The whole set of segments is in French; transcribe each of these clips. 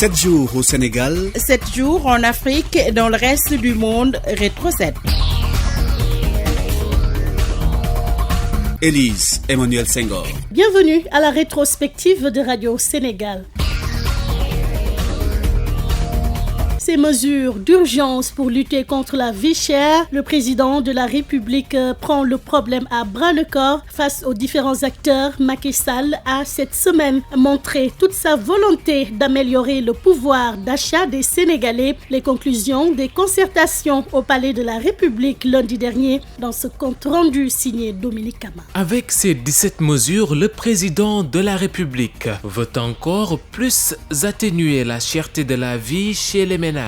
7 jours au Sénégal, 7 jours en Afrique et dans le reste du monde. Rétro 7. Élise Emmanuel Senghor. Bienvenue à la rétrospective de Radio Sénégal. Ces mesures d'urgence pour lutter contre la vie chère, le président de la République prend le problème à bras-le-corps face aux différents acteurs. Macky Sall a cette semaine montré toute sa volonté d'améliorer le pouvoir d'achat des Sénégalais. Les conclusions des concertations au Palais de la République lundi dernier dans ce compte rendu signé Dominique Kama. Avec ces 17 mesures, le président de la République veut encore plus atténuer la cherté de la vie chez les ménages.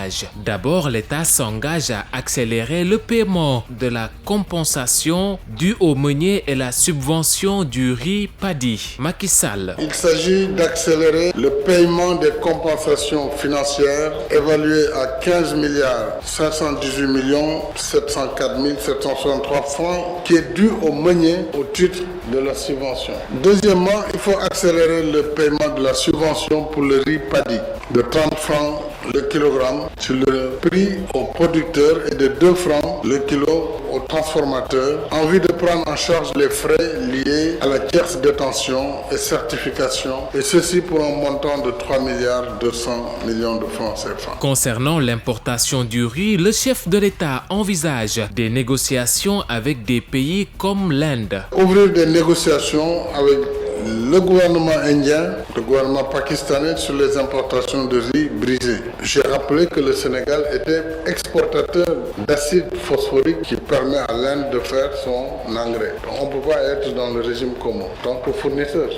D'abord, l'État s'engage à accélérer le paiement de la compensation due aux meuniers et la subvention du riz paddy. Macky Sall. Il s'agit d'accélérer le paiement des compensations financières évaluées à 15 milliards 518 millions 704 763 francs qui est dû aux meuniers au titre de la subvention. Deuxièmement, il faut accélérer le paiement de la subvention pour le riz paddy de 30 francs le kilogramme sur le prix aux producteurs et de 2 francs le kilo aux transformateurs en vue de prendre en charge les frais liés à la caisse détention et certification et ceci pour un montant de 3 milliards 200 millions de francs CFA. Concernant l'importation du riz, le chef de l'État envisage des négociations avec des pays comme l'Inde. Ouvrir des négociations avec le gouvernement indien, le gouvernement pakistanais sur les importations de riz brisé. J'ai rappelé que le Sénégal était exportateur d'acide phosphorique qui permet à l'Inde de faire son engrais. Donc on ne peut pas être dans le régime commun en tant que fournisseur.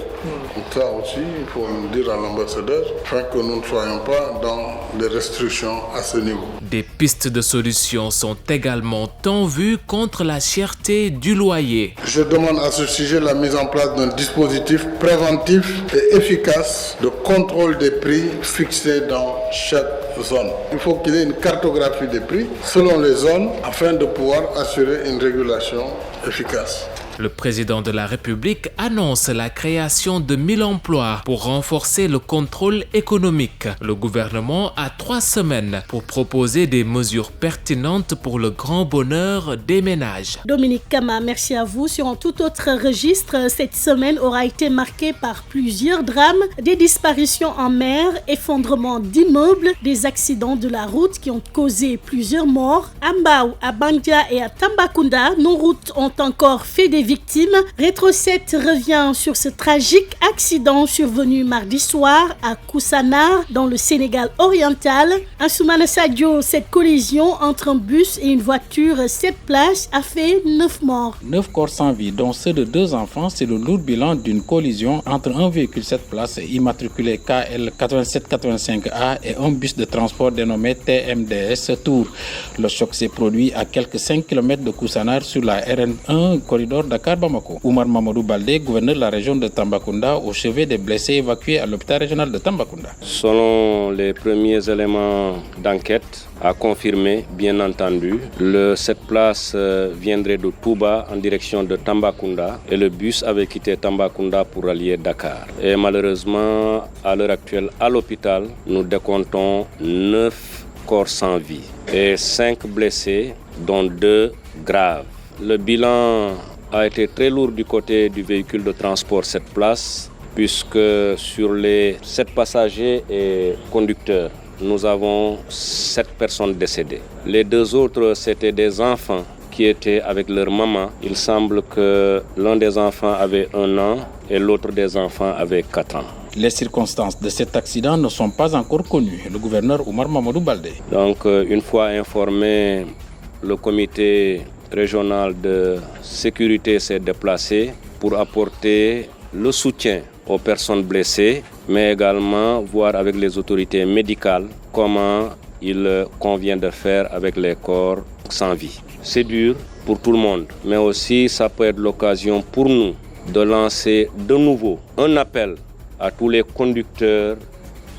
Donc ça aussi, il faut le dire à l'ambassadeur, afin que nous ne soyons pas dans des restrictions à ce niveau. Des pistes de solutions sont également en vue contre la cherté du loyer. Je demande à ce sujet la mise en place d'un dispositif préventif et efficace de contrôle des prix fixés dans chaque zone. Il faut qu'il y ait une cartographie des prix selon les zones afin de pouvoir assurer une régulation efficace. Le président de la République annonce la création de 1000 emplois pour renforcer le contrôle économique. Le gouvernement a 3 semaines pour proposer des mesures pertinentes pour le grand bonheur des ménages. Dominique Kama, merci à vous. Sur un tout autre registre, cette semaine aura été marquée par plusieurs drames, des disparitions en mer, effondrement d'immeubles, des accidents de la route qui ont causé plusieurs morts. À Mbao, à Bandia et à Tambacounda, nos routes ont encore fait des victimes. Rétro 7 revient sur ce tragique accident survenu mardi soir à Koussanar dans le Sénégal oriental. À Soumana Sadio, cette collision entre un bus et une voiture 7 places a fait 9 morts. 9 corps sans vie, dont ceux de 2 enfants, c'est le lourd bilan d'une collision entre un véhicule 7 places immatriculé KL 8785A et un bus de transport dénommé TMDS Tour. Le choc s'est produit à quelques 5 km de Koussanar sur la RN1 corridor Dakar-Bamako. Oumar Mamadou Baldé, gouverneur de la région de Tambacounda, au chevet des blessés évacués à l'hôpital régional de Tambacounda. Selon les premiers éléments d'enquête, à confirmer, bien entendu, le 7 places viendrait de Touba en direction de Tambacounda et le bus avait quitté Tambacounda pour rallier Dakar. Et malheureusement, à l'heure actuelle, à l'hôpital, nous décomptons 9 corps sans vie et 5 blessés, dont 2 graves. Le bilan a été très lourd du côté du véhicule de transport 7 places, puisque sur les 7 passagers et conducteurs, nous avons 7 personnes décédées. Les 2 autres, c'était des enfants qui étaient avec leur maman. Il semble que l'un des enfants avait 1 an et l'autre des enfants avait 4 ans. Les circonstances de cet accident ne sont pas encore connues. Le gouverneur Oumar Mamadou Baldé. Donc, une fois informé, le comité régional de sécurité s'est déplacé pour apporter le soutien aux personnes blessées, mais également voir avec les autorités médicales comment il convient de faire avec les corps sans vie. C'est dur pour tout le monde, mais aussi ça peut être l'occasion pour nous de lancer de nouveau un appel à tous les conducteurs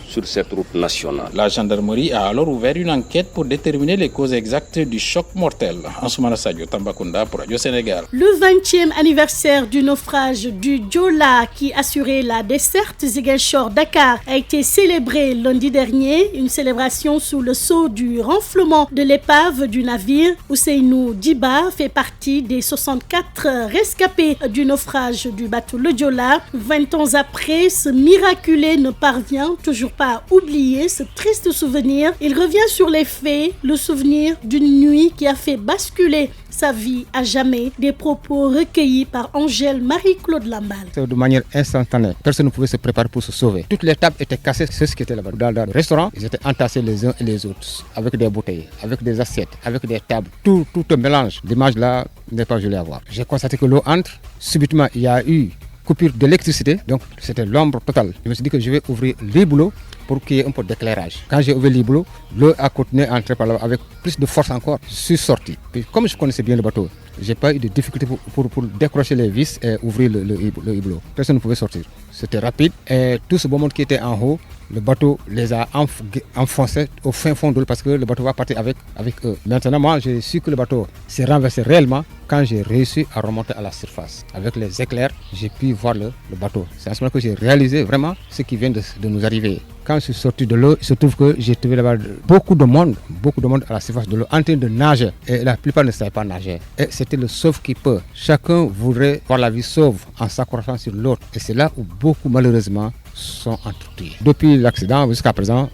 sur cette route nationale. La gendarmerie a alors ouvert une enquête pour déterminer les causes exactes du choc mortel. Ansoumana Sadio, Tambacounda pour Radio Sénégal. Le 20e anniversaire du naufrage du Joola qui assurait la desserte Ziguinchor-Dakar a été célébré lundi dernier. Une célébration sous le sceau du renflement de l'épave du navire. Ousseynou Diba fait partie des 64 rescapés du naufrage du bateau le Joola. 20 ans après, ce miraculé ne parvient toujours pas à oublier ce triste souvenir. Il revient sur les faits, le souvenir d'une nuit qui a fait basculer sa vie à jamais. Des propos recueillis par Angèle Marie-Claude Lambal. De manière instantanée, personne ne pouvait se préparer pour se sauver. Toutes les tables étaient cassées, ceux qui étaient là-bas. Dans le restaurant, ils étaient entassés les uns et les autres, avec des bouteilles, avec des assiettes, avec des tables. Tout un mélange. L'image là n'est pas jolie à voir. J'ai constaté que l'eau entre. Subitement, il y a eu coupure d'électricité, donc c'était l'ombre totale. Je me suis dit que je vais ouvrir les boulots pour qu'il y ait un peu d'éclairage. Quand j'ai ouvert les boulots, l'eau a continué à entrer par là avec plus de force encore. Je suis sorti. Puis, comme je connaissais bien le bateau, je n'ai pas eu de difficulté pour décrocher les vis et ouvrir le hublot. Personne ne pouvait sortir. C'était rapide et tout ce beau monde qui était en haut, le bateau les a enfoncés au fin fond de l'eau parce que le bateau va partir avec eux. Maintenant, moi, j'ai su que le bateau s'est renversé réellement quand j'ai réussi à remonter à la surface. Avec les éclairs, j'ai pu voir le bateau. C'est à ce moment que j'ai réalisé vraiment ce qui vient de nous arriver. Quand je suis sorti de l'eau, il se trouve que j'ai trouvé là-bas beaucoup de monde à la surface de l'eau en train de nager. Et la plupart ne savaient pas nager. Et c'était le sauve qui peut. Chacun voudrait voir la vie sauve en s'accrochant sur l'autre. Et c'est là où beaucoup malheureusement sont entrepris. Depuis l'accident jusqu'à présent,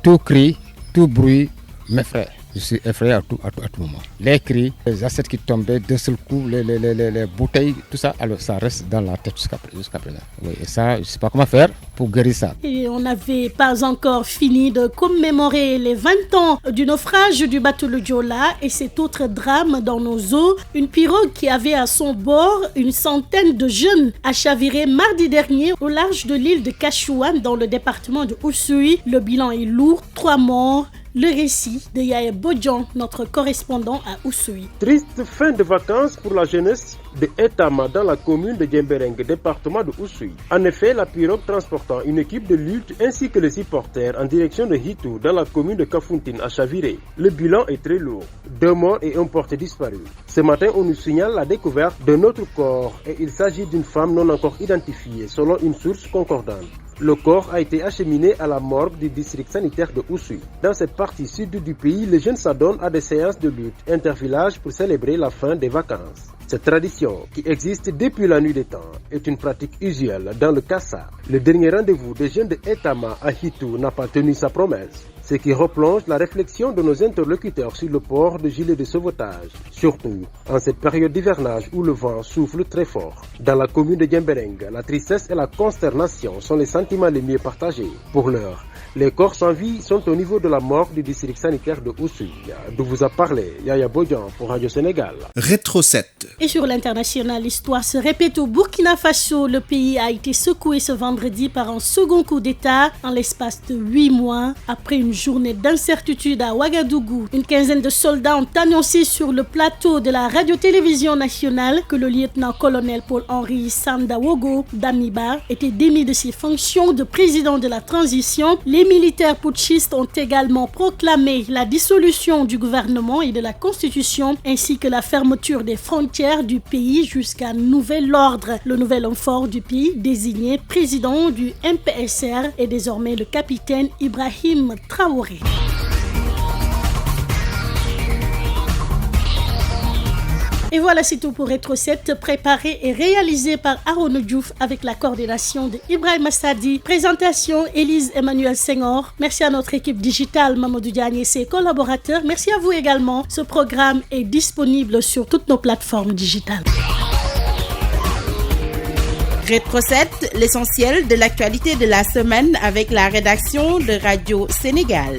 tout cri, tout bruit m'effraie. Je suis effrayé à tout moment. Les cris, les assiettes qui tombaient d'un seul coup, les bouteilles, tout ça, alors ça reste dans la tête jusqu'à présent. Oui, et ça, je ne sais pas comment faire pour guérir ça. Et on n'avait pas encore fini de commémorer les 20 ans du naufrage du bateau le Joola et cet autre drame dans nos eaux. Une pirogue qui avait à son bord une centaine de jeunes a chaviré mardi dernier au large de l'île de Kachouane dans le département de Oussouye. Le bilan est lourd, 3 morts. Le récit de Yaya Bodjan, notre correspondant à Oussouye. Triste fin de vacances pour la jeunesse de Etama dans la commune de Djembereng, département de Oussouye. En effet, la pirogue transportant une équipe de lutte ainsi que les supporters en direction de Hitou dans la commune de Kafountine a chaviré. Le bilan est très lourd. 2 morts et un porté disparu. Ce matin, on nous signale la découverte d'un autre corps et il s'agit d'une femme non encore identifiée selon une source concordante. Le corps a été acheminé à la morgue du district sanitaire de Oussouye. Dans cette partie sud du pays, les jeunes s'adonnent à des séances de lutte intervillage pour célébrer la fin des vacances. Cette tradition, qui existe depuis la nuit des temps, est une pratique usuelle dans le Kassa. Le dernier rendez-vous des jeunes de Etama à Hitou n'a pas tenu sa promesse. Ce qui replonge la réflexion de nos interlocuteurs sur le port de gilets de sauvetage, surtout en cette période d'hivernage où le vent souffle très fort. Dans la commune de Djembereng, la tristesse et la consternation sont les sentiments les mieux partagés. Pour l'heure, les corps sans vie sont au niveau de la morgue du district sanitaire de Oussouye. D'où vous a parlé Yaya Bodjan pour Radio Sénégal. Rétro 7. Et sur l'international, l'histoire se répète au Burkina Faso. Le pays a été secoué ce vendredi par un second coup d'État en l'espace de 8 mois. Après une journée d'incertitude à Ouagadougou, une quinzaine de soldats ont annoncé sur le plateau de la radio-télévision nationale que le lieutenant-colonel Paul-Henri Sandawogo Damiba était démis de ses fonctions de président de la transition. Les militaires putschistes ont également proclamé la dissolution du gouvernement et de la constitution ainsi que la fermeture des frontières du pays jusqu'à nouvel ordre. Le nouvel homme fort du pays, désigné président du MPSR, est désormais le capitaine Ibrahim Traoré. Et voilà, c'est tout pour Rétro 7, préparé et réalisé par Aaron Diouf avec la coordination de Ibrahim Assadi. Présentation, Élise Emmanuel Senghor. Merci à notre équipe digitale, Mamadou Diagne et ses collaborateurs. Merci à vous également. Ce programme est disponible sur toutes nos plateformes digitales. Rétro 7, l'essentiel de l'actualité de la semaine avec la rédaction de Radio Sénégal.